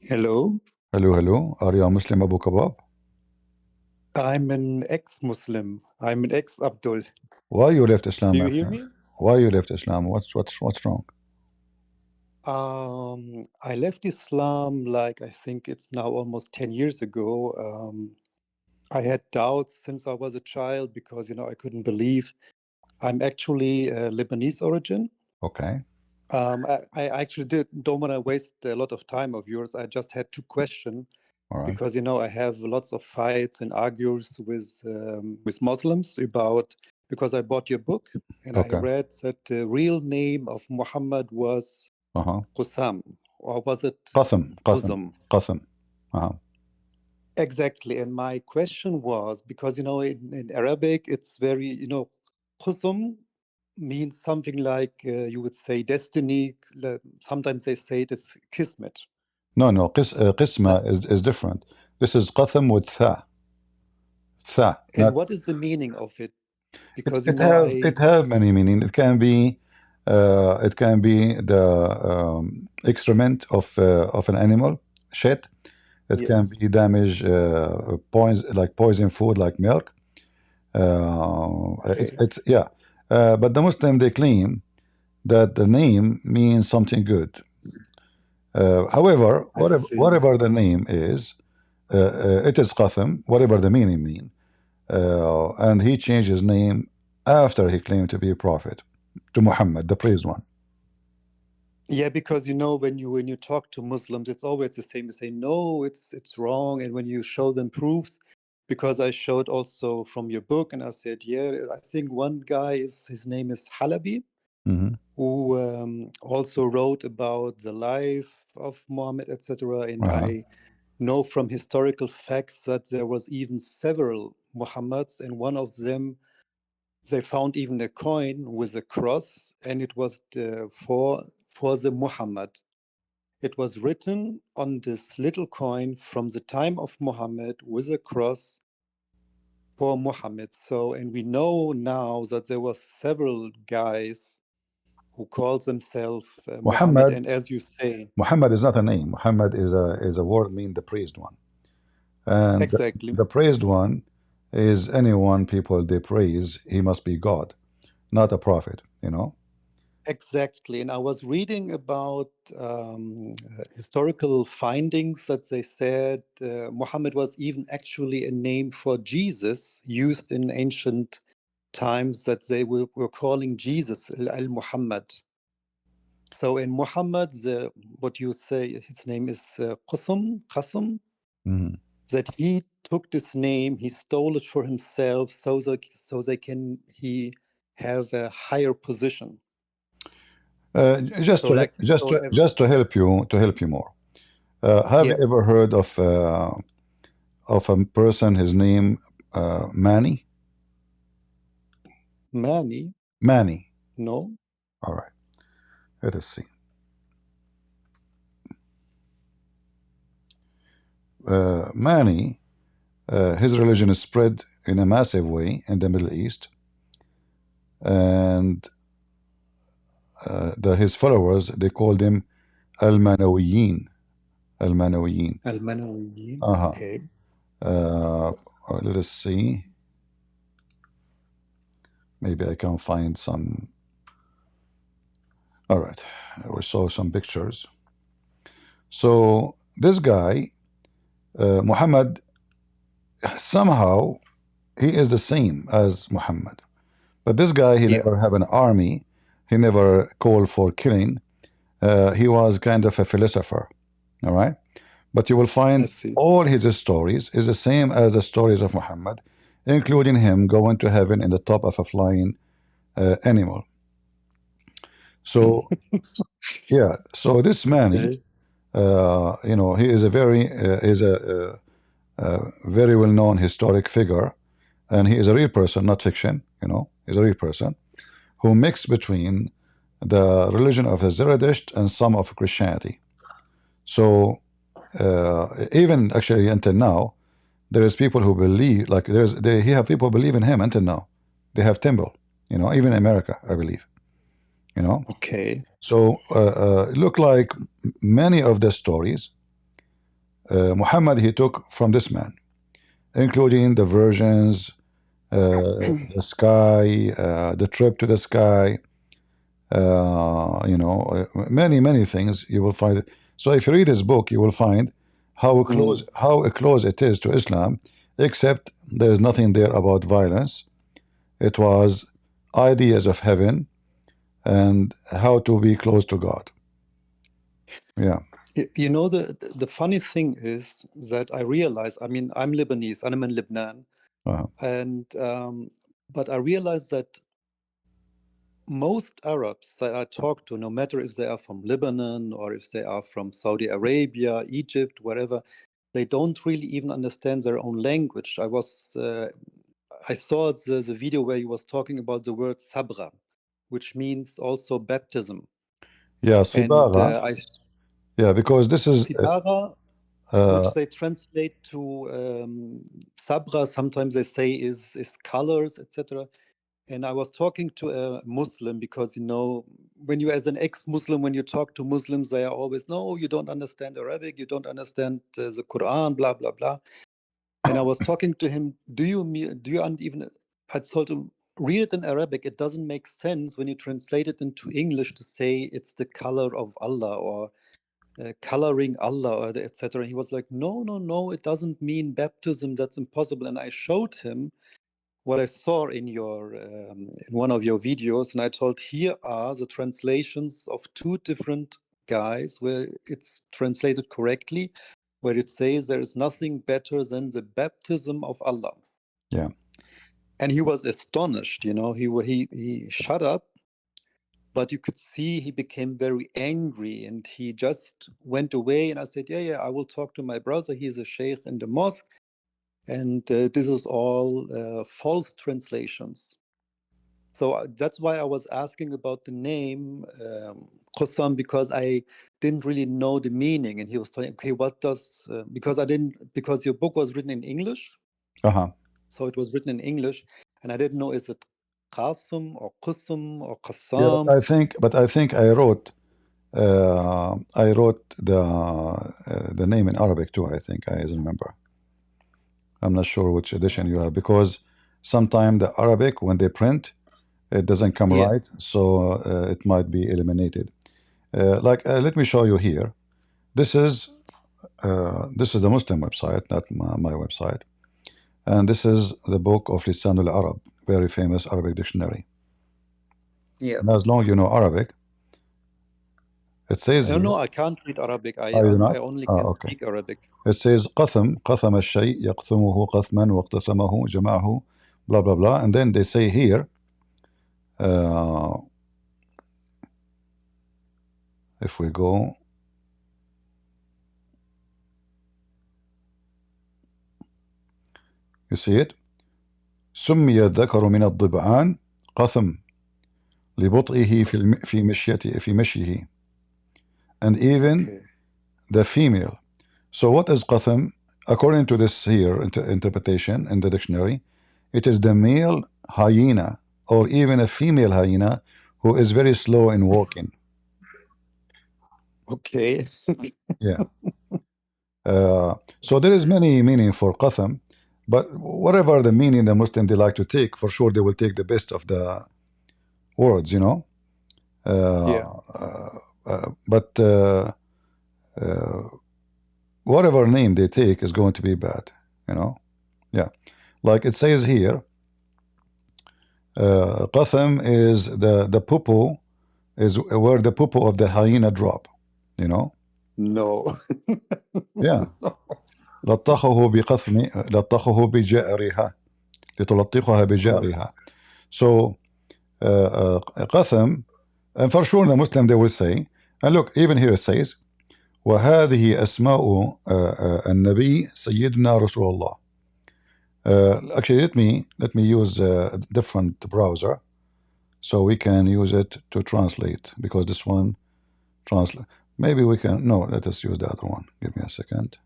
Hello, Hello, hello. Are you a Muslim, Abu Kebab? I'm an ex-Muslim. I'm an ex-Abdul. Why you left Islam, Do my you hear friend? me? Why you left Islam? What's wrong? I left Islam like I think it's now almost 10 years ago. I had doubts since I was a child because, I couldn't believe. I'm actually Lebanese origin. Okay, I actually don't want to waste a lot of time of yours. I just had two questions all right. because, I have lots of fights and argues with Muslims about because I bought your book and I Okay. read that the real name of Muhammad was Uh-huh. Qusam, or was it Qasim, Qasim, Quzam? Qasim. Uh-huh. Exactly. And my question was because, in Arabic, it's very, Qusam means something like you would say destiny. Sometimes they say it is kismet. No, no. Uh, Qisma is different. This is Qasim with tha. Tha. and Not what is the meaning of it? it. Because, It have many meaning. It can be the excrement of an animal, shit. It can yes. be damage, poison like poison food like milk. Okay. It's yeah, but the Muslim they claim that the name means something good. However, I see. whatever the name is, it is Qasim, whatever the meaning mean, and he changed his name after he claimed to be a prophet to Muhammad, the praised one. Yeah, because when you talk to Muslims, it's always the same. They say no, it's wrong, and when you show them proofs, because I showed also from your book, and I said, yeah, I think one guy is his name is Halabi, Hmm. who also wrote about the life of Muhammad, etc. And Uh-huh. I know from historical facts that there was even several Muhammads, and one of them they found even a coin with a cross, and it was for the Muhammad. It was written on this little coin from the time of Muhammad with a cross for Muhammad. So, and we know now that there were several guys who called themselves Muhammad. Muhammad And as you say, Muhammad is not a name. Muhammad is a word mean the praised one, and exactly, the praised one is anyone people they praise. He must be God, not a prophet. You know. exactly. And I was reading about historical findings that they said Muhammad was even actually a name for Jesus used in ancient times that they were calling Jesus Al Muhammad. So in Muhammad, what you say, his name is Qasum, Mhm. that he took this name, he stole it for himself, so they can he have a higher position. Just So to like just so, to just to help you more. Have you yeah, ever heard of a person? His name Manny. Mani, Manny. no, All right. Let us see. Manny. His religion is spread in a massive way in the Middle East, and his followers they called him Al-Manawiyin. Al-Manawiyin. Al Manawiyin. Uh-huh. Okay, Uh, Let us see. Maybe I can find some. All right. We saw some pictures. So this guy, Muhammad, somehow he is the same as Muhammad. But this guy, he yeah, never have an army. He never called for killing. He was kind of a philosopher. All right. But you will I find see. all his stories is the same as the stories of Muhammad, including him going to heaven in the top of a flying animal. So yeah, so this Manny, Okay, he is a very well-known historic figure, and he is a real person, not fiction. He's a real person who mixed between the religion of Zerdusht and some of Christianity. So even actually until now, there is people who believe like he have people believe in him until now. They have temple, even in America, I believe. You know, okay, so look like many of the stories. Muhammad, he took from this man, including the versions, the sky, the trip to the sky, you know, many things you will find. So if you read his book, you will find how close it is to Islam, except there is nothing there about violence. It was ideas of heaven and how to be close to God. Yeah. You know, the funny thing is that I realize, I mean, I'm Lebanese, I'm in Lebanon, and but I realize that most Arabs that I talk to, no matter if they are from Lebanon or if they are from Saudi Arabia, Egypt, wherever, they don't really even understand their own language. I saw the video where he was talking about the word sabra, which means also baptism. Yeah, And Sibara. Yeah, because this is Sibara, which they translate to sabra, sometimes they say is colors, etc. And I was talking to a Muslim because, you know, when you, as an ex-Muslim, when you talk to Muslims, they are always, no, you don't understand Arabic, you don't understand the Quran, blah, blah, blah. And I was talking to him, do you even, I told him, read it in Arabic. It doesn't make sense when you translate it into English to say it's the color of Allah or coloring Allah or etc. He was like, no, it doesn't mean baptism. That's impossible. And I showed him what I saw in one of your videos, and I told, here are the translations of two different guys where it's translated correctly, where it says there is nothing better than the baptism of Allah. Yeah. And he was astonished, you know, he shut up, but you could see he became very angry and he just went away. And I said, yeah, I will talk to my brother. He's a sheikh in the mosque. And this is all false translations. So that's why I was asking about the name Qassam, because I didn't really know the meaning. And he was telling, okay, what does, because your book was written in English. So it was written in English, and I didn't know, is it Qasim or Qasam or Qassam? Yeah, but I think I wrote the name in Arabic too. I think I remember. I'm not sure which edition you have, because sometimes the Arabic, when they print, it doesn't come right, so it might be eliminated. Let me show you here. This is the Muslim website, not my website, and this is the book of Lisan al-Arab, very famous Arabic dictionary. Yeah. And as long as you know Arabic, it says here. No, I can't read Arabic. I only can speak Arabic. It says قثم الشيء يقثمه قثما واقتثمه جمعه blah blah blah, and then they say here if we go, you see it, سمي الذكر من الضبعان قثم لبطئه في مشيه, and even the female. So what is qatham? According to this here interpretation in the dictionary, it is the male hyena or even a female hyena who is very slow in walking. Okay. Yeah. So there is many meaning for qatham, but whatever the meaning the Muslim they like to take, for sure they will take the best of the words, you know. But whatever name they take is going to be bad, you know. Yeah, like it says here, qatham is the poo is where the poo of the hyena drop, you know. No. Yeah. لطخه بقثم لطخه بجأرها لتلطخها بجأرها. So qatham, and for sure the Muslim they will say, and look, even here it says وهذه أسماء النبي سيدنا رسول الله. Actually, let me use a different browser so we can use it to translate, because this one translate. Maybe we can. No, let us use the other one. Give me a second.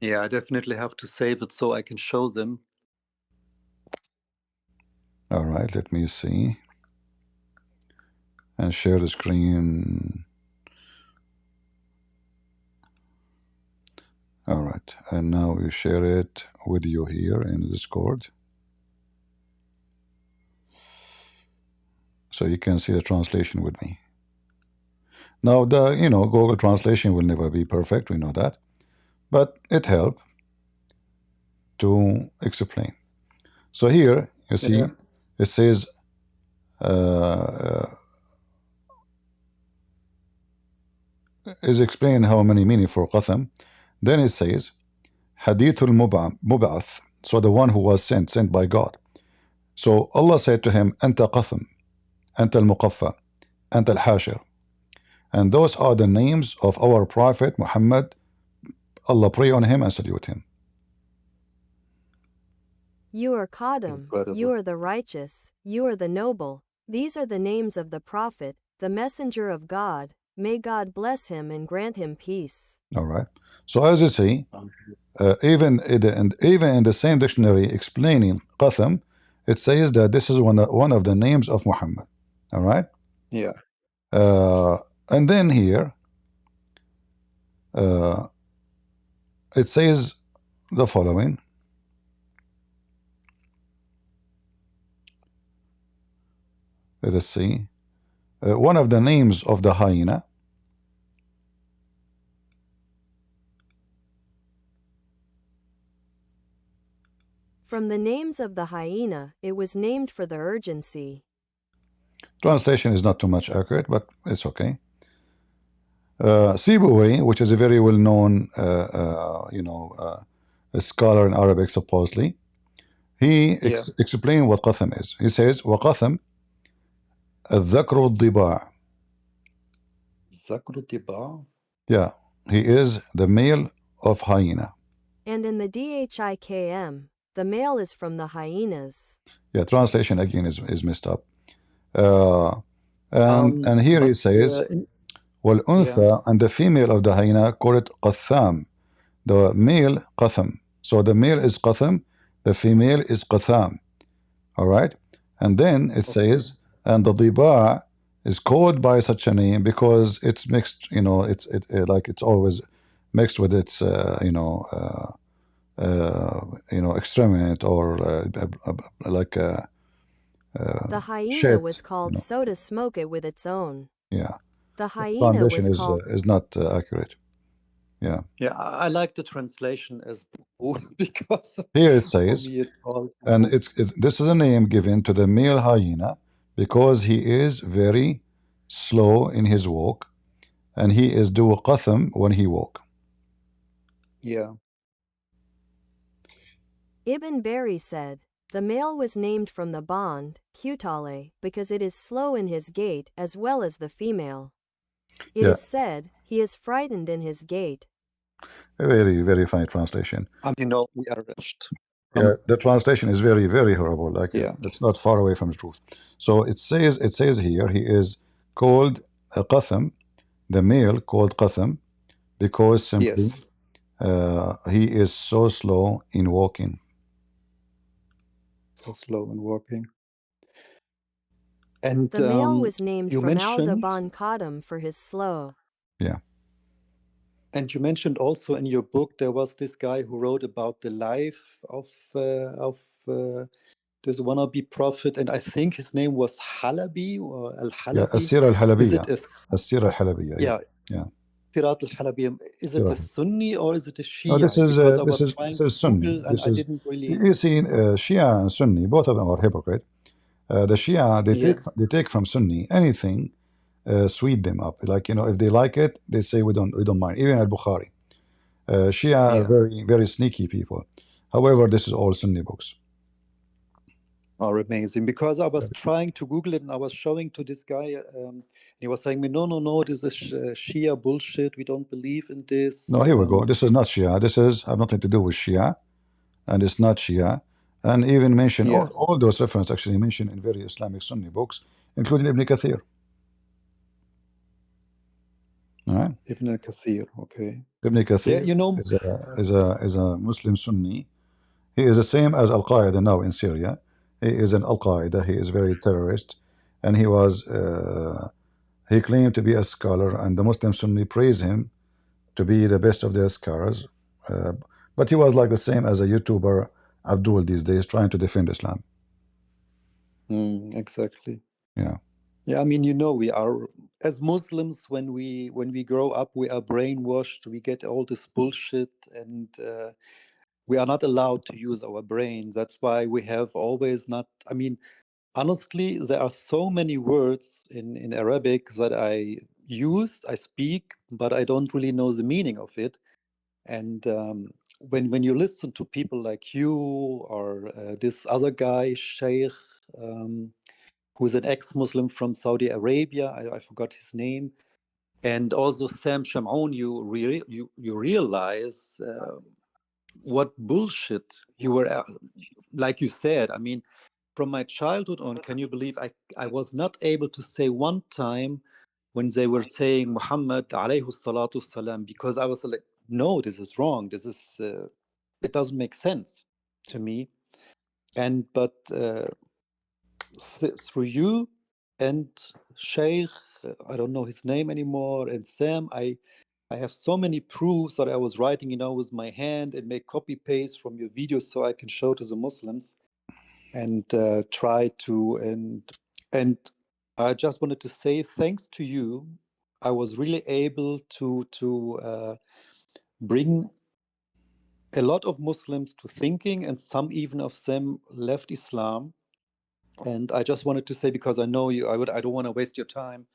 Yeah, I definitely have to save it so I can show them. All right, let me see and share the screen. All right, and now we share it with you here in Discord, so you can see the translation with me. Now, the Google translation will never be perfect. We know that, but it helped to explain. So here you see Yeah. it says is explain how many meaning for qatham. Then it says hadithul mub'ath, so the one who was sent by God. So Allah said to him, Anta qatham, Anta al-muqaffa, Anta al-hashir. And those are the names of our Prophet Muhammad. Allah pray on him and salute him. You are Qadam, you Incredible. are the righteous, you are the noble. These are the names of the Prophet, the messenger of God. May God bless him and grant him peace. All right. So as you see, even in the same dictionary explaining qatham, it says that this is one of the names of Muhammad. All right. Yeah. And then here it says the following. Let us see. One of the names of the hyena. From the names of the hyena, it was named for the urgency. Translation is not too much accurate, but it's okay. Sibawayh, which is a very well-known, a scholar in Arabic, supposedly, he explained what qatham is. He says, وَقَثَمْ الذَّكْرُ الضِّبَاعِ. Zakru Tiba. Yeah, he is the male of hyena. And in the DHIKM, the male is from the hyenas. Yeah, translation again is messed up. And here he says, وَالْأُنْثَى, and the female of the hyena call it qatham. The male qatham. So the male is qatham, the female is qatham. All right. And then it says, and the diba' is called by such a name because it's mixed. It's always mixed with its excrement or the hyena shit, was called so to smoke it with its own. Yeah. The hyena was called is not accurate. Yeah. Yeah, I like the translation as because here it says, it's called, and this is a name given to the male hyena because he is very slow in his walk, and he is do qatham when he walk. Yeah. Ibn Bari said, the male was named from the bond, Qutale, because it is slow in his gait as well as the female. It is said, he is frightened in his gait. A very, very fine translation. We are rushed. Yeah, the translation is very, very horrible. It's not far away from the truth. So it says here he is called a qatham, the male called qatham, because simply he is so slow in walking. So slow in walking. And the male was named from Al-Daban Qadam for his slow. Yeah. And you mentioned also in your book there was this guy who wrote about the life of this wannabe prophet, and I think his name was Halabi or Al-Halabi. Yeah, As-Sira Al-Halabiyya. Is it As-Sira Al-Halabiyya. Yeah. Sirat Al-Halabiyya. Is it a Sunni or is it a Shia? No, this is Sunni. Google and I didn't really. You see, Shia and Sunni, both of them are hypocrite. The Shia, they take from Sunni anything, sweet them up. If they like it, they say we don't mind. Even Al-Bukhari. Shia are very, very sneaky people. However, this is all Sunni books. Are amazing, because I was trying to Google it and I was showing to this guy, he was saying me, no, this is Shia bullshit. We don't believe in this. No, here we go. This is not Shia. This have nothing to do with Shia, and it's not Shia. And even mention all those references actually mentioned in very Islamic Sunni books, including Ibn Kathir. All right. Ibn Kathir, okay. Ibn Kathir is a Muslim Sunni. He is the same as Al-Qaeda now in Syria. He is an Al-Qaeda. He is very terrorist, and he was he claimed to be a scholar, and the Muslim Sunni praise him to be the best of their scholars. But he was like the same as a YouTuber Abdul these days, trying to defend Islam. Exactly. Yeah. Yeah, I mean, we are, as Muslims, when we grow up, we are brainwashed. We get all this bullshit, and we are not allowed to use our brains. That's why we have always not. I mean, honestly, there are so many words in Arabic that I speak, but I don't really know the meaning of it. And when you listen to people like you or this other guy, Sheikh, who's an ex-Muslim from Saudi Arabia, I forgot his name, and also Sam Shamoun, you realize what bullshit you were, like you said. I mean, from my childhood on, can you believe I was not able to say one time when they were saying Muhammad alayhi salatu salam, because I was like, no, this is wrong. This is, it doesn't make sense to me. But through you and Sheikh, I don't know his name anymore, and Sam, I have so many proofs that I was writing, with my hand and make copy paste from your videos so I can show to the Muslims and try to, and I just wanted to say thanks to you, I was really able to bring a lot of Muslims to thinking, and some even of them left Islam. And I just wanted to say, because I know you, I don't want to waste your time,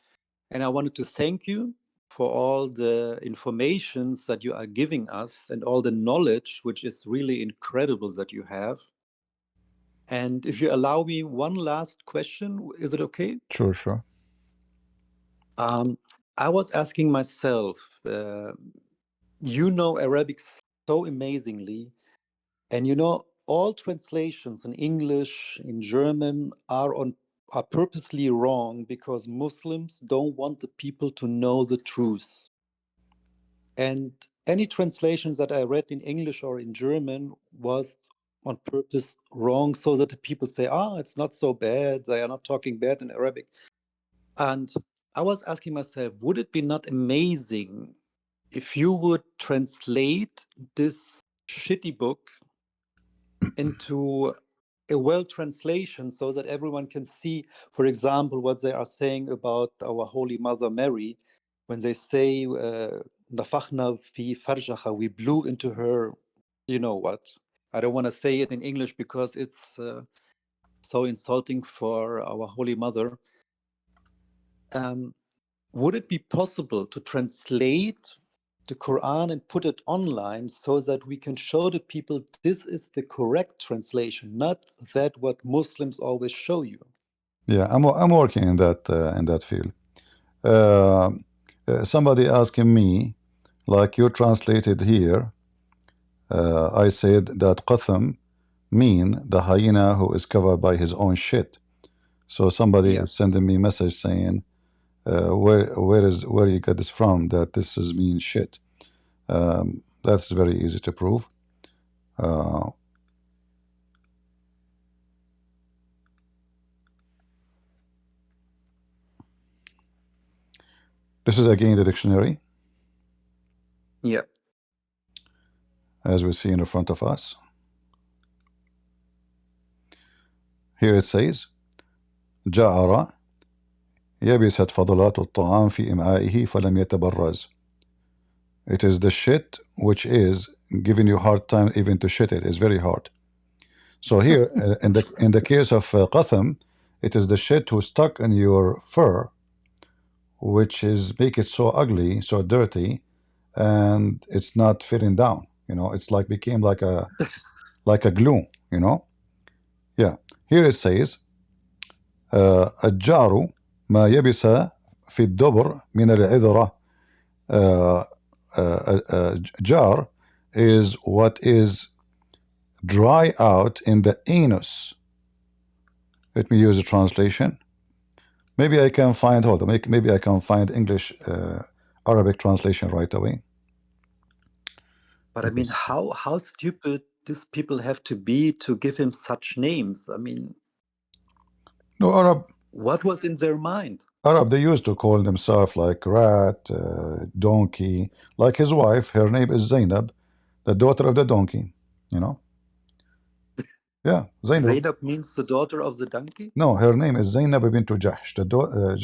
and I wanted to thank you for all the informations that you are giving us and all the knowledge, which is really incredible that you have. And if you allow me one last question, is it okay? Sure. I was asking myself, you know Arabic so amazingly, and all translations in English, in German are purposely wrong because Muslims don't want the people to know the truth. And any translations that I read in English or in German was on purpose wrong, so that the people say, it's not so bad, they are not talking bad in Arabic. And I was asking myself, would it be not amazing if you would translate this shitty book into a well translation so that everyone can see, for example, what they are saying about our Holy Mother Mary when they say, "Nafakhna fi farjaha," we blew into her, you know what? I don't want to say it in English because it's so insulting for our Holy Mother. Would it be possible to translate the Quran and put it online so that we can show the people this is the correct translation, not that what Muslims always show you? Yeah, I'm working in that field. Somebody asking me, like you translated here, I said that Qatham mean the hyena who is covered by his own shit. So somebody is sending me a message saying, where you got this from, that this is mean shit. That's very easy to prove. This is again the dictionary. Yeah. As we see in front of us. Here it says, جعر يبست فضلات الطعام في إمعائه فلم يتبرز. It is the shit which is giving you hard time even to shit it. It's very hard. So here, in the case of Qatham, it is the shit who stuck in your fur, which is make it so ugly, so dirty, and it's not fitting down. It's like became like a glue. Yeah. Here it says, الجعر ما يبس في الدبر من العذرة. Jar is what is dry out in the anus. Let me use a translation. Maybe I can find, hold on, maybe I can find English Arabic translation right away. But I mean, how stupid these people have to be to give him such names? I mean, no, Arab. What was in their mind? Arab, they used to call themselves like rat, donkey. Like his wife, her name is Zainab. the daughter of the donkey, you know. Yeah, Zainab. Zainab means the daughter of the donkey? No, her name is Zainab bint Jahsh.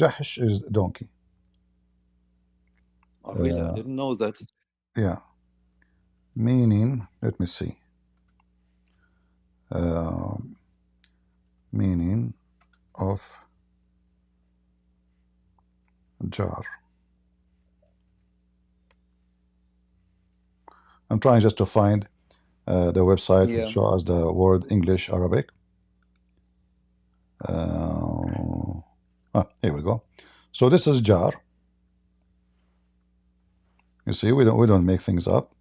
Jahsh is donkey. Oh, really? I didn't know that. Yeah. Meaning, let me see. Meaning of jar. I'm trying just to find the website which shows us the word English, Arabic. Here we go. So this is jar. You see, we don't make things up.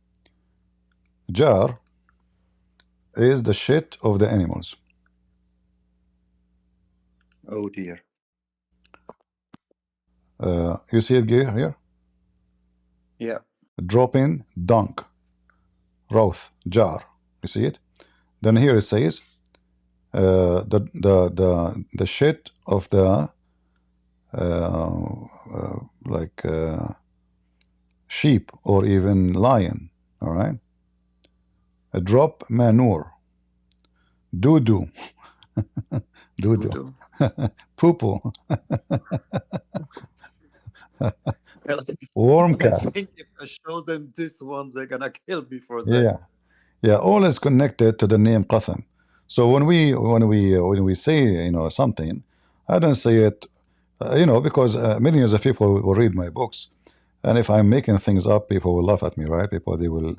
Jar is the shit of the animals. Oh dear. You see it here? Yeah. Dropping dunk. Roth, jar. You see it? Then here it says the shit of the sheep or even lion. All right. A drop manure. Doo-doo. Doo-doo. Poo-poo. Worm cast. I think if I show them this one, they're gonna kill me for that. Yeah, yeah. All is connected to the name Qatham. So when we say something, I don't say it because millions of people will read my books, and if I'm making things up, people will laugh at me, right? People they will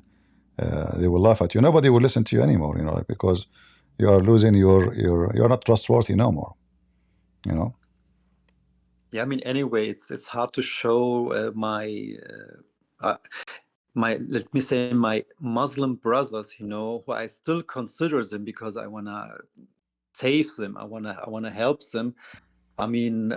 laugh at you. Nobody will listen to you anymore, because you are losing you're not trustworthy no more, Yeah, I mean, anyway, it's hard to show my let me say my Muslim brothers, who I still consider them because I wanna save them. I wanna help them. I mean,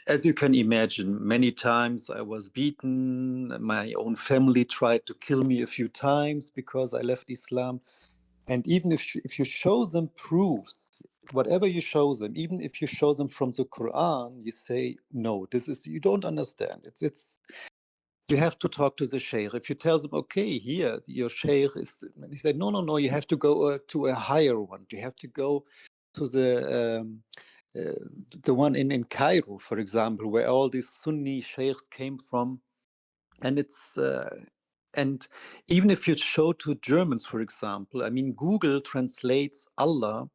as you can imagine, many times I was beaten. My own family tried to kill me a few times because I left Islam. And even if you show them proofs, whatever you show them, even if you show them from the Quran, you say, no, you don't understand. It's you have to talk to the sheikh. If you tell them, okay, here, your sheikh is, and he said, no, you have to go to a higher one. You have to go to the one in Cairo, for example, where all these Sunni sheikhs came from. And it's and even if you show to Germans, for example, I mean, Google translates Allah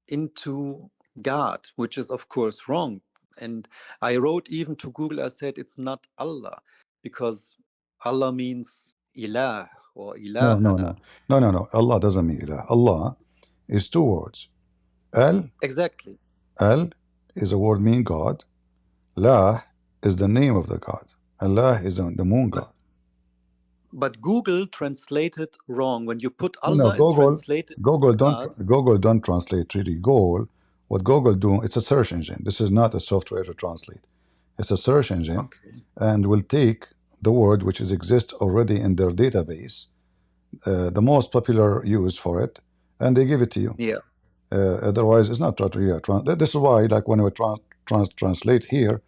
into God, which is of course wrong. And I wrote even to Google, I said it's not Allah, because Allah means ilah or ilahana. No. Allah doesn't mean ilah. Allah is two words. Exactly. Al is a word meaning God. La is the name of the God. Allah is the moon God. But Google translated wrong. When you put Allah, it translated Google don't translate really. What Google do, it's a search engine. This is not a software to translate. It's a search engine, and will take the word which exists already in their database, the most popular use for it, and they give it to you. Yeah. Otherwise, it's not really a this is why, like when we translate here,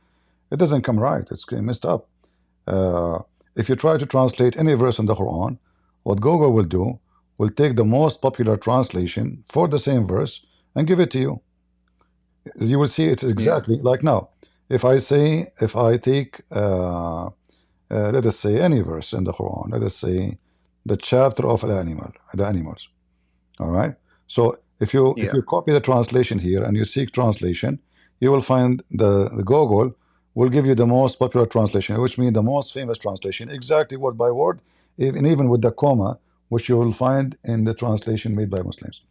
it doesn't come right. It's messed up. If you try to translate any verse in the Quran, what Google will do will take the most popular translation for the same verse and give it to you. You will see it's exactly like now. If I take let us say any verse in the Quran, let us say the chapter of the animals. All right. So if you copy the translation here and you seek translation, you will find the Google will give you the most popular translation, which means the most famous translation, exactly word by word, even with the comma, which you will find in the translation made by Muslims.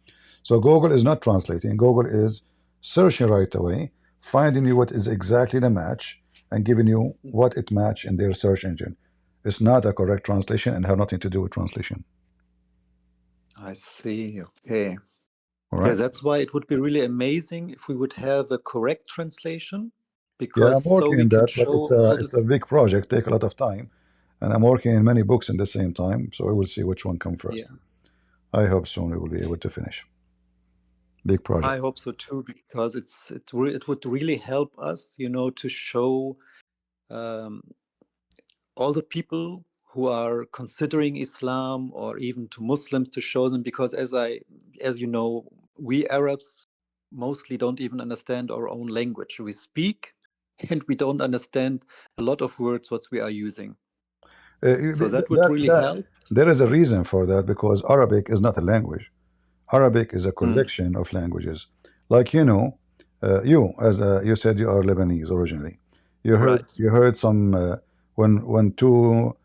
So Google is not translating. Google is searching right away, finding you what is exactly the match, and giving you what it match in their search engine. It's not a correct translation and have nothing to do with translation. I see. Okay. All right. Yeah, that's why it would be really amazing if we would have a correct translation. Because I'm working in that, but it's a big project, take a lot of time, and I'm working in many books in the same time, so we will see which one comes first. Yeah. I hope soon we will be able to finish. Big project. I hope so too, because it would really help us, to show all the people who are considering Islam, or even to Muslims, to show them, because as you know, we Arabs mostly don't even understand our own language. We speak and we don't understand a lot of words what we are using. So that would really help. There is a reason for that, because Arabic is not a language. Arabic is a collection of languages. Like, you know, you said you are Lebanese originally. You heard some when two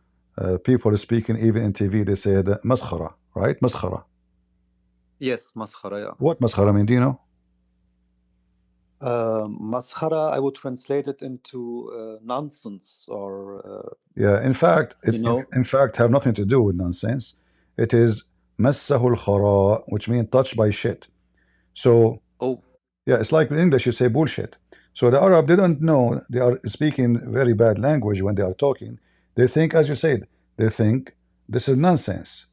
people speaking, even in TV, they say the maskhara, right? Maskhara. Yes, maskhara. Yeah. What maskhara mean? Do you know? Maskhara, I would translate it into nonsense, or yeah. In fact, in fact, have nothing to do with nonsense. It is massahul khara, which means touched by shit. So, yeah, it's like in English you say bullshit. So the Arab, they don't know, they are speaking very bad language when they are talking. They think, as you said, they think this is nonsense.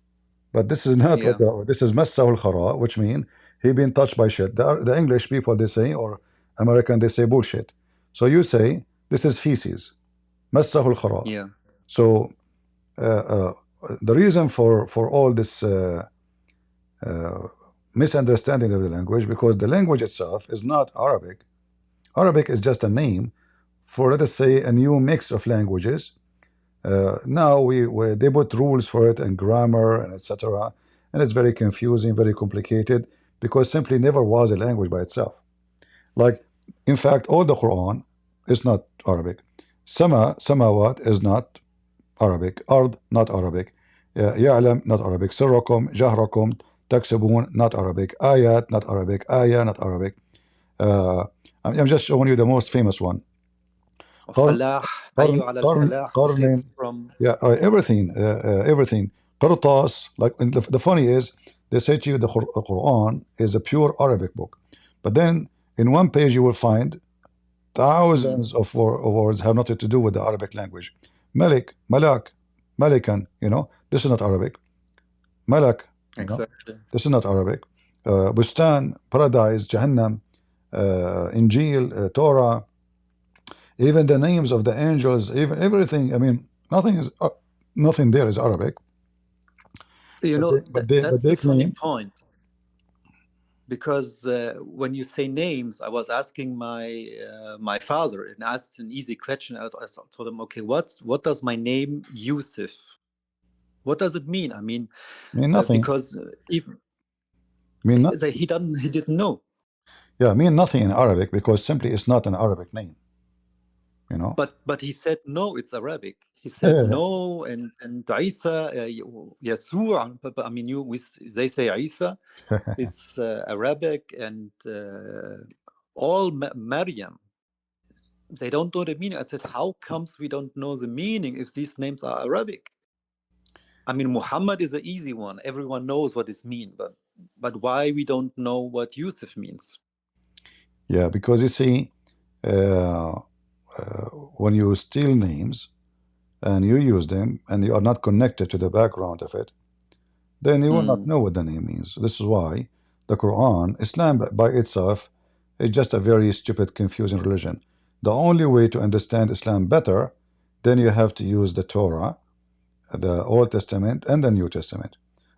But this is not what this is massahul khara, which means he been touched by shit. The English people, they say, or American, they say bullshit. So you say this is feces. Massahul khara. Yeah. So the reason for all this misunderstanding of the language, because the language itself is not Arabic. Arabic is just a name for, let us say, a new mix of languages. Now they put rules for it and grammar and etc. And it's very confusing, very complicated, because simply never was a language by itself. Like, in fact, all the Quran is not Arabic. Samawat is not Arabic. Ard, not Arabic. Ya'lam, not Arabic. Sirrakum, Jahrakum, Taksibun, not Arabic. Ayat, not Arabic. Ayah, not Arabic. I'm just showing you the most famous one. Yeah, everything. Qurtas, like the funny is, they say to you the Quran is a pure Arabic book, but then in one page you will find thousands of words have nothing to do with the Arabic language. Malik, Malak, Malikan, you know, this is not Arabic. Malak, exactly. This is not Arabic. Bustan, Paradise, Jahannam, Injil, Torah, even the names of the angels, even everything. I mean, nothing there is Arabic. You know, that's a funny point. Because when you say names, I was asking my father, and asked an easy question. I told him, okay, what does my name Yusuf? What does it mean? I mean nothing. Because even he didn't know. Yeah, mean nothing in Arabic, because simply it's not an Arabic name. You know. But he said no, it's Arabic. He said no, and Isa, Yeshua. I mean, they say Isa. It's Arabic, and all Maryam. They don't know the meaning. I said, how comes we don't know the meaning if these names are Arabic? I mean, Muhammad is an easy one. Everyone knows what it means, but why we don't know what Yusuf means? Yeah, because you see, when you steal names and you use them and you are not connected to the background of it, then you will not know what the name means. This is why the Quran, Islam by itself, is just a very stupid, confusing religion. The only way to understand Islam better, then you have to use the Torah, the Old Testament, and the New Testament.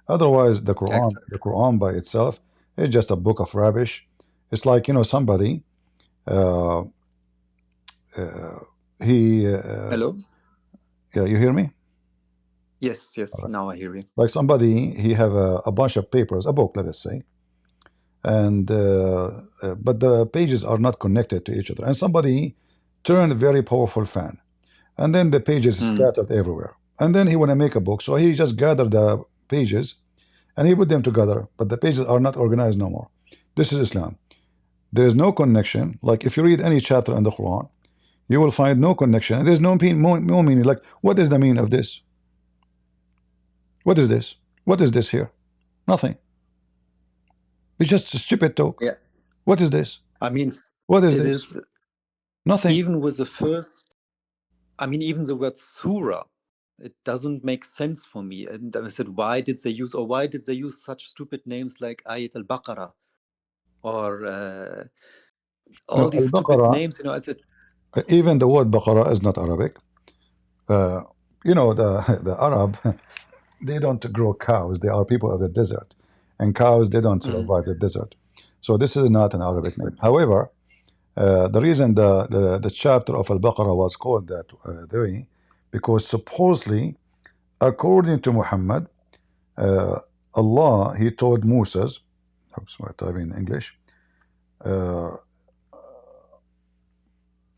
Otherwise, the Quran by itself is just a book of rubbish. It's like, you know, somebody, Hello? Yeah, you hear me? Yes, right. Now I hear you. Like somebody, he have a bunch of papers, a book, let us say, and but the pages are not connected to each other. And somebody turned a very powerful fan, and then the pages scattered everywhere. And then he want to make a book, so he just gathered the pages, and he put them together. But the pages are not organized no more. This is Islam. There is no connection. Like if you read any chapter in the Quran, you will find no connection. And there's no meaning. Like, what is the meaning of this? What is this? What is this here? Nothing. It's just a stupid talk. Yeah. What is this? I mean, what is this? Nothing. Even with the first, I mean, even the word surah, it doesn't make sense for me. And I said, why did they use such stupid names like Ayat al-Baqarah or all these stupid names? You know, I said, even the word Baqarah is not Arabic. You know, the Arab, they don't grow cows. They are people of the desert, and cows they don't survive the desert. So this is not an Arabic name. However, the reason the chapter of Al-Baqarah was called that way, because supposedly, according to Muhammad, Allah, he told Moses, oops, I type in English.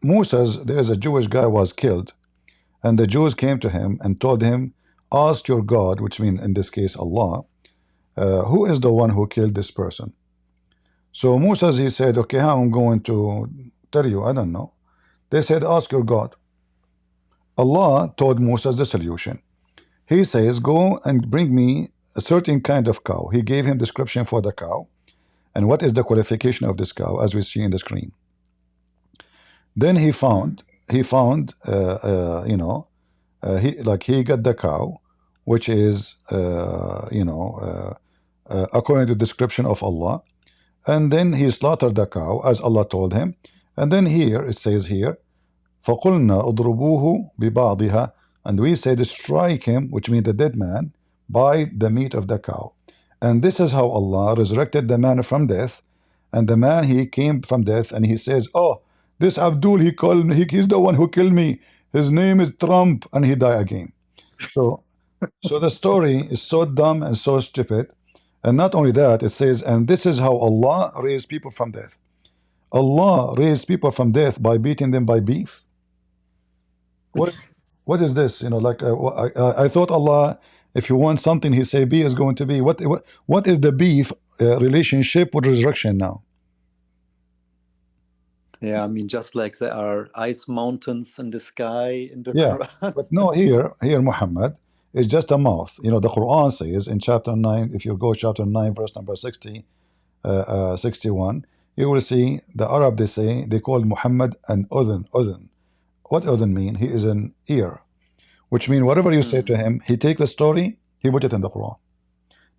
Moses, there is a Jewish guy was killed, and the Jews came to him and told him, ask your God, which means in this case Allah, who is the one who killed this person? So Moses, he said, okay, how I'm going to tell you, I don't know. They said, ask your God. Allah told Moses the solution. He says, go and bring me a certain kind of cow. He gave him description for the cow and what is the qualification of this cow, as we see in the screen. Then he found he got the cow, which is according to the description of Allah, and then he slaughtered the cow as Allah told him. And then here it says here, فَقُلْنَا أُضْرُبُوهُ بِبَعْضِهَا, and we said strike him, which means the dead man, by the meat of the cow. And this is how Allah resurrected the man from death. And the man, he came from death, and he says, oh, this Abdul, he's the one who killed me. His name is Trump, and he died again. So the story is so dumb and so stupid. And not only that, it says, and this is how Allah raised people from death. Allah raised people from death by beating them by beef. What is this? I thought Allah, if you want something, he say B is going to be. What is the beef relationship with resurrection now? Yeah, I mean, just like there are ice mountains in the sky in the Quran. But no, here Muhammad is just a mouth. The Quran says in chapter 9, if you go chapter 9, verse number 61, you will see the Arab, they call Muhammad an udhun. What udhun mean? He is an ear, which means whatever you say to him, he take the story, he put it in the Quran.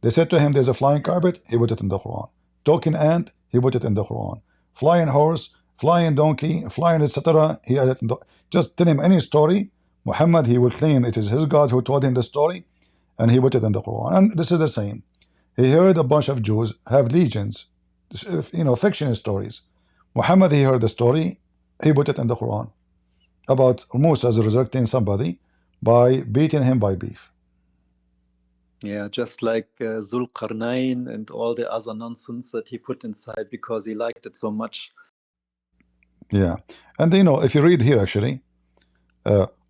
They said to him, there's a flying carpet, he put it in the Quran. Talking ant, he put it in the Quran. Flying horse, flying donkey, flying etc. He added in the, just tell him any story. Muhammad, he will claim it is his God who told him the story, and he put it in the Quran. And this is the same. He heard a bunch of Jews have legions, fictional stories. Muhammad, he heard the story, he put it in the Quran about Musa resurrecting somebody by beating him by beef. Yeah, just like Zulqarnain and all the other nonsense that he put inside because he liked it so much. Yeah, and if you read here actually,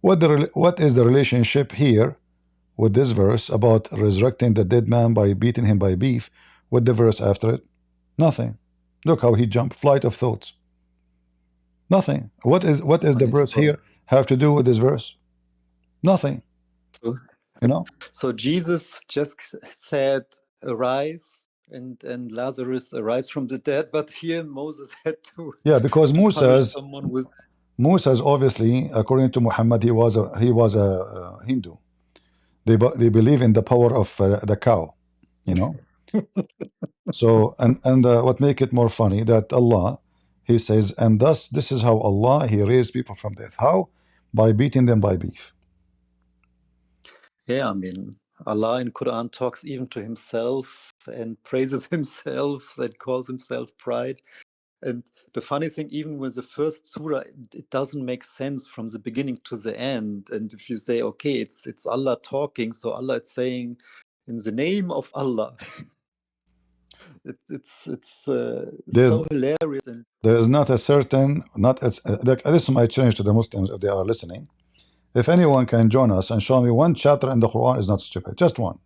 what is the relationship here with this verse about resurrecting the dead man by beating him by beef with the verse after it? Nothing. Look how he jumped. Flight of thoughts. Nothing. What is the verse here have to do with this verse? Nothing. So Jesus just said, arise, and Lazarus arise from the dead, but here Moses had to. Yeah, because Moses obviously, according to Muhammad, he was a Hindu. They believe in the power of the cow, So and what make it more funny that Allah, he says, and thus this is how Allah, he raised people from death. How? By beating them by beef. Yeah, I mean, Allah in Quran talks even to himself and praises himself, that calls himself pride. And the funny thing, even with the first surah, it doesn't make sense from the beginning to the end. And if you say, okay, it's Allah talking, so Allah is saying, in the name of Allah. It's so hilarious. And there is not a certain, this might change to the Muslims if they are listening. If anyone can join us and show me one chapter in the Quran is not stupid, just one.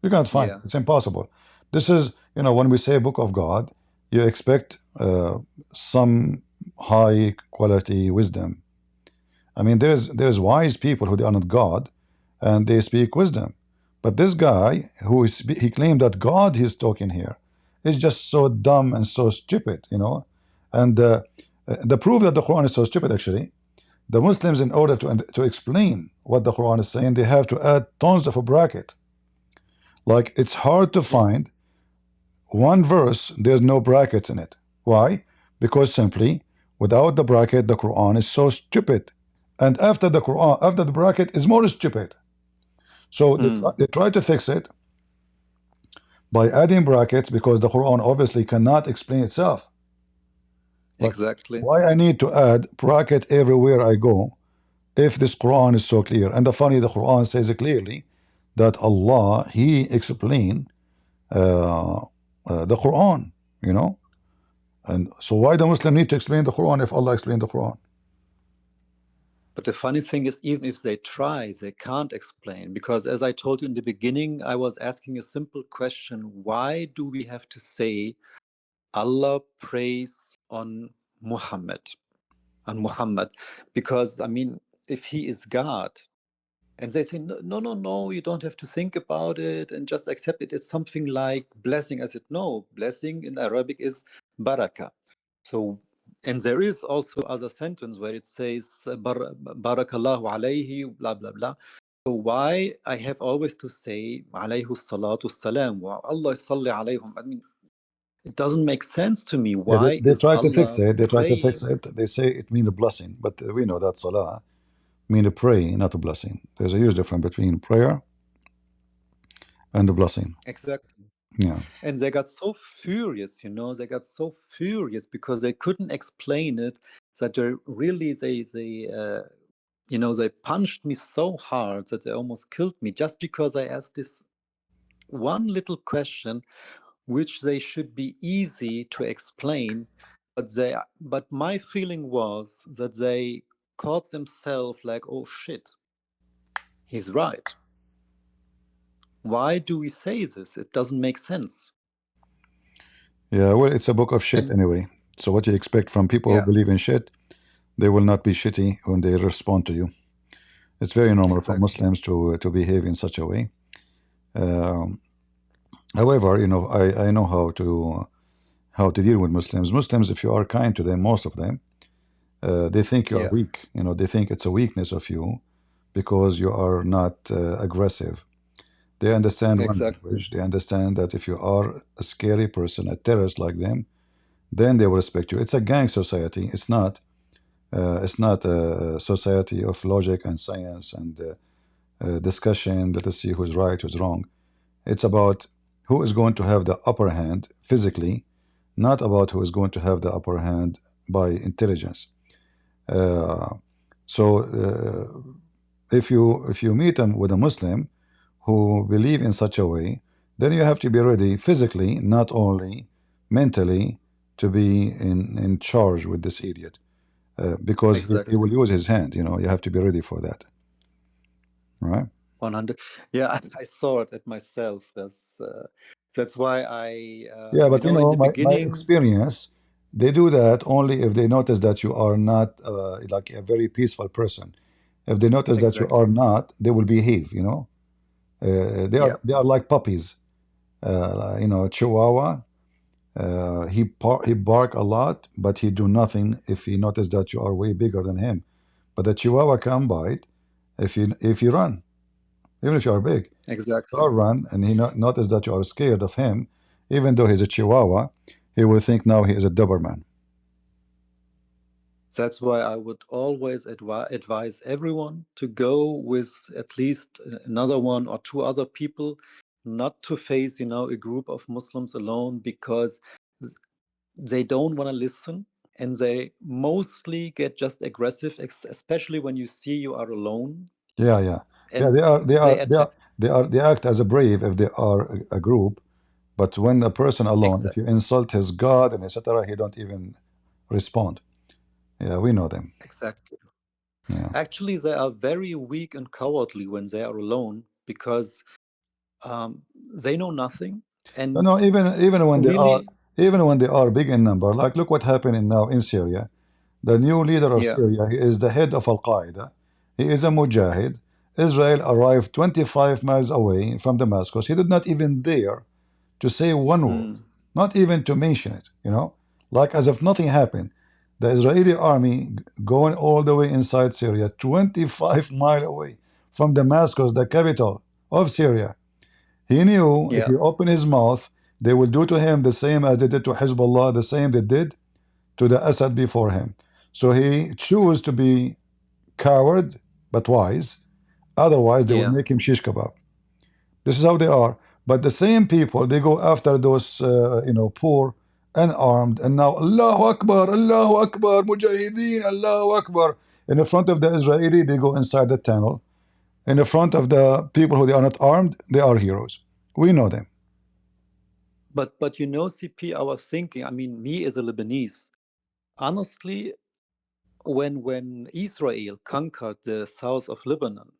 You can't find it. It's impossible. This is, when we say book of God, you expect some high quality wisdom. I mean, there's wise people who are not God, and they speak wisdom. But this guy he claimed that God he's talking here is just so dumb and so stupid, And the proof that the Quran is so stupid, actually, the Muslims, in order to explain what the Quran is saying, they have to add tons of a bracket. Like, it's hard to find one verse, there's no brackets in it. Why? Because simply, without the bracket, the Quran is so stupid. and after the Quran, after the bracket is more stupid. So Mm. they try to fix it by adding brackets because the Quran obviously cannot explain itself. But Exactly. why I need to add bracket everywhere I go if this Quran is so clear? And the Quran says clearly that Allah, He explained the Quran, you know. And so why the Muslim need to explain the Quran if Allah explained the Quran? But the funny thing is, even if they try, they can't explain. Because as I told you in the beginning, I was asking a simple question. Why do we have to say Allah prays on Muhammad? On Muhammad? Because, I mean, if he is God, and they say, no, no, no, no, you don't have to think about it and just accept it. It's something like blessing. I said, no, blessing in Arabic is baraka. So, and there is also other sentence where it says barakallahu alayhi, blah, blah, blah. So why I have always to say alayhi salatu salam, wa Allah salli alayhum. I mean, it doesn't make sense to me. Yeah, Why they is try to fix Allah it. They try to fix praying? it. They say it means a blessing, but we know that salah mean a pray, not a blessing. There's a huge difference between prayer and the blessing. Exactly. Yeah. And they got so furious, you know, they got so furious because they couldn't explain it that they really, you know, they punched me so hard that they almost killed me just because I asked this one little question, which they should be easy to explain. But my feeling was that they caught themselves like, oh shit, he's right. Why do we say this? It doesn't make sense. Yeah, well, it's a book of shit And anyway. So what you expect from people who yeah, believe in shit, they will not be shitty when they respond to you. It's very normal for exactly. Muslims to behave in such a way. Um, However, you know, I know how to deal with Muslims. Muslims, if you are kind to them, most of them, they think you are Yeah, weak. You know, they think it's a weakness of you because you are not aggressive. They understand one exactly. language. They understand that if you are a scary person, a terrorist like them, then they will respect you. It's a gang society. It's not. It's not a society of logic and science and discussion. Let us see who's right, who's wrong. It's about who is going to have the upper hand physically, not about who is going to have the upper hand by intelligence. Uh, so if you meet them with a Muslim who believe in such a way, then you have to be ready physically, not only mentally, to be in charge with this idiot, because he will Exactly. use his hand. You know, you have to be ready for that, right? 100. Yeah, I saw it at myself. That's why Yeah, you but you know, in know, the my beginning, experience, they do that only if they notice that you are not like a very peaceful person. If they notice that you are exactly. not, they will behave. You know, Yeah, they are like puppies. You know, Chihuahua. He bark a lot, but he do nothing if he notice that you are way bigger than him. But the Chihuahua can bite if you run, even if you are big. exactly. Or run, and he notice that you are scared of him, even though he's a Chihuahua, he will think now he is a Doberman. That's why I would always advise everyone to go with at least another one or two other people, not to face, you know, a group of Muslims alone because they don't want to listen and they mostly get just aggressive, especially when you see you are alone Yeah, yeah, yeah. and they attack. They act as a brave if they are a group, but when a person alone, if Exactly. you insult his God and etc., he don't even respond. Yeah, we know them. Exactly. Yeah. Actually, they are very weak and cowardly when they are alone because they know nothing. No, And no, really, even when they are big in number, like look what happened now in Syria. The new leader of yeah, Syria, he is the head of Al Qaeda. He is a mujahid. Israel arrived 25 miles away from Damascus. He did not even dare to say one word, mm, not even to mention it, you know, like as if nothing happened. The Israeli army going all the way inside Syria, 25 miles away from Damascus, the capital of Syria. He knew if yeah, he opened his mouth, they will do to him the same as they did to Hezbollah, the same they did to the Assad before him. So he chose to be coward but wise. Otherwise, they will Yeah. make him shish kebab. This is how they are. But the same people, they go after those, poor, unarmed, and now Allahu Akbar, Mujahideen, Allahu Akbar. In the front of the Israeli, they go inside the tunnel. In the front of the people who they are not armed, they are heroes. We know them. But you know, CP, our thinking, I mean, me as a Lebanese, honestly, when Israel conquered the south of Lebanon,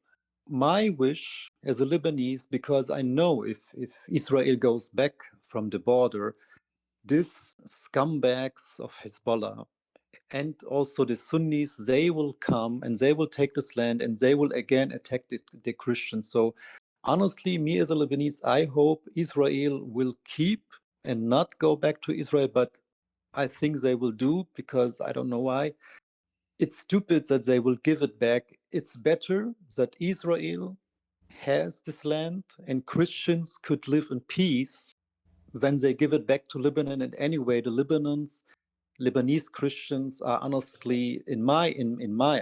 my wish as a Lebanese, because I know if Israel goes back from the border, these scumbags of Hezbollah and also the Sunnis, they will come and they will take this land and they will again attack the Christians. So honestly, me as a Lebanese, I hope Israel will keep and not go back to Israel, but I think they will do, because I don't know why. It's stupid that they will give it back. It's better that Israel has this land and Christians could live in peace than they give it back to Lebanon. And anyway, the Lebanese Christians are honestly, in my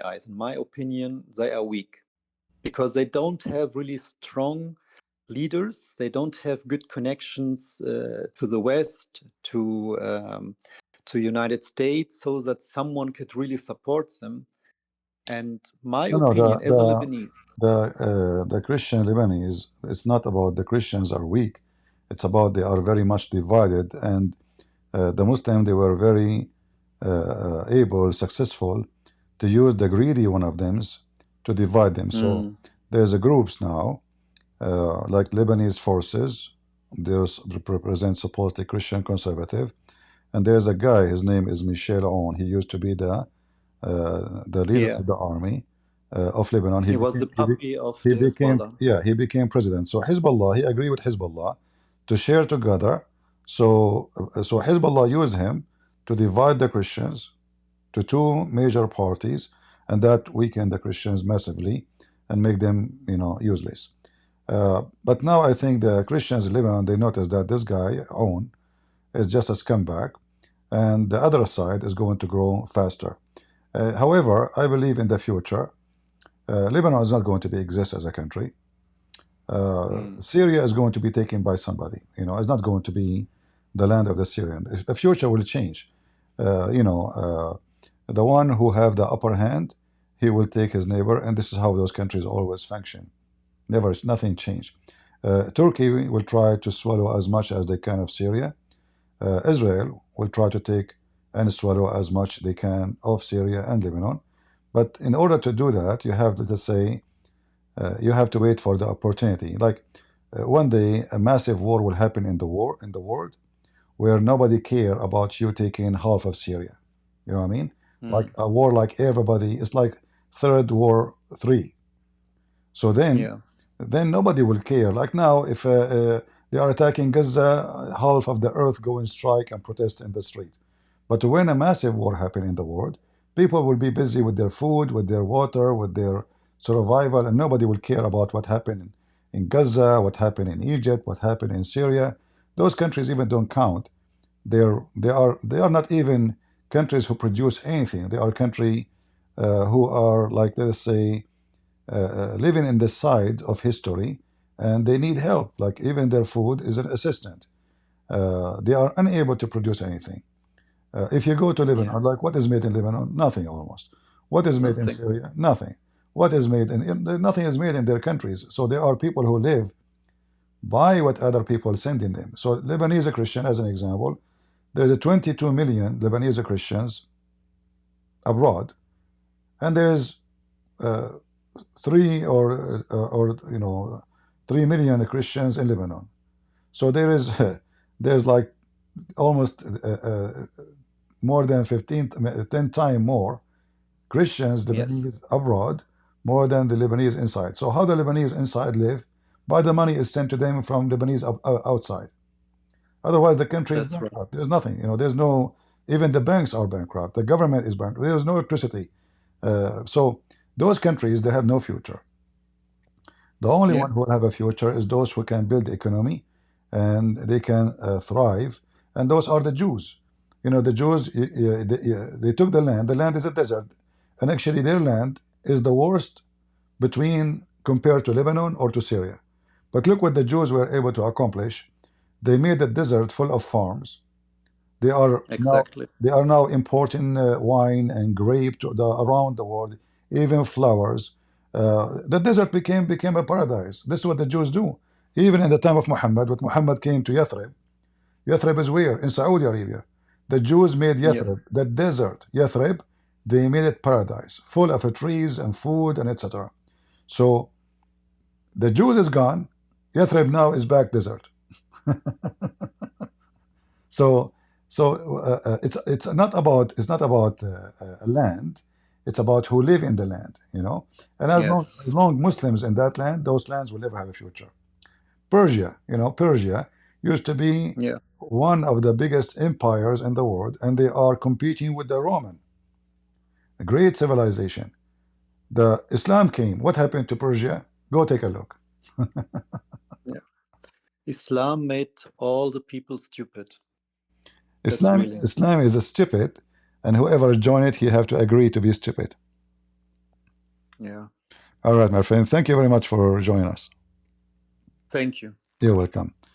eyes, in my opinion, they are weak, because they don't have really strong leaders. They don't have good connections to the West, to United States, so that someone could really support them. And my No, no, opinion as a Lebanese, the Christian Lebanese, it's not about the Christians are weak. It's about they are very much divided, and the Muslim, they were very able, successful to use the greedy one of them to divide them. So there's a groups now, like Lebanese forces, those represent supposedly Christian conservative, and there's a guy, his name is Michel Aoun. He used to be the leader yeah, of the army of Lebanon. he was the puppy of he the became, Hezbollah. yeah, he became president. So Hezbollah, he agreed with Hezbollah to share together. So Hezbollah used him to divide the Christians to two major parties, and that weakened the Christians massively and make them, useless. But now I think the Christians in Lebanon, they notice that this guy Aoun is just a scumbag, and the other side is going to grow faster. However, I believe in the future, Lebanon is not going to be exist as a country. Syria is going to be taken by somebody. It's not going to be the land of the Syrian. The future will change. The one who have the upper hand, he will take his neighbor, and this is how those countries always function. Nothing changed. Turkey will try to swallow as much as they can of Syria. Israel will try to take and swallow as much they can of Syria and Lebanon. But in order to do that, you have, let us say, you have to wait for the opportunity. Like one day, a massive war will happen in the world, where nobody care about you taking half of Syria. You know what I mean? Like a war, like everybody, it's like Third War 3. So then nobody will care. Like now, if they are attacking Gaza, half of the earth go and strike and protest in the street. But when a massive war happen in the world, people will be busy with their food, with their water, with their survival, and nobody will care about what happened in Gaza, what happened in Egypt, what happened in Syria. Those countries even don't count. They are not even countries who produce anything. They are countries who are, like, let us say, living in the side of history, and they need help. Like even their food is an assistant. They are unable to produce anything. If you go to Lebanon, like what is made in Lebanon? Nothing almost. What is made in Syria? Nothing. What is made nothing is made in their countries. So there are people who live by what other people send in them. So Lebanese Christian, as an example, there's a 22 million Lebanese Christians abroad, and there's 3 million Christians in Lebanon. So there's like almost more than 10 times more Christians Lebanese abroad, more than the Lebanese inside. So how the Lebanese inside live? By the money is sent to them from Lebanese outside. Otherwise, the country is bankrupt. Right. There's nothing. There's no. Even the banks are bankrupt. The government is bankrupt. There's no electricity. So those countries, they have no future. The only one who will have a future is those who can build the economy, and they can thrive. And those are the Jews. The Jews, they took the land. The land is a desert, and actually their land is the worst between compared to Lebanon or to Syria. But look what the Jews were able to accomplish. They made the desert full of farms. They are Exactly. now importing wine and grape around the world, even flowers. The desert became a paradise. This is what the Jews do. Even in the time of Muhammad, when Muhammad came to Yathrib, Yathrib is where? In Saudi Arabia. The Jews made Yathrib, the desert, Yathrib, they made it paradise, full of trees and food and etc. So the Jews is gone. Yathrib now is back desert. So it's not about land. It's about who live in the land, you know. And as long Muslims in that land, those lands will never have a future. Persia, you know, Persia used to be one of the biggest empires in the world, and they are competing with the Roman, a great civilization. The Islam came. What happened to Persia? Go take a look. Islam made all the people stupid. Islam is a stupid, and whoever join it, he have to agree to be stupid. Yeah. All right, my friend. Thank you very much for joining us. Thank you. You're welcome.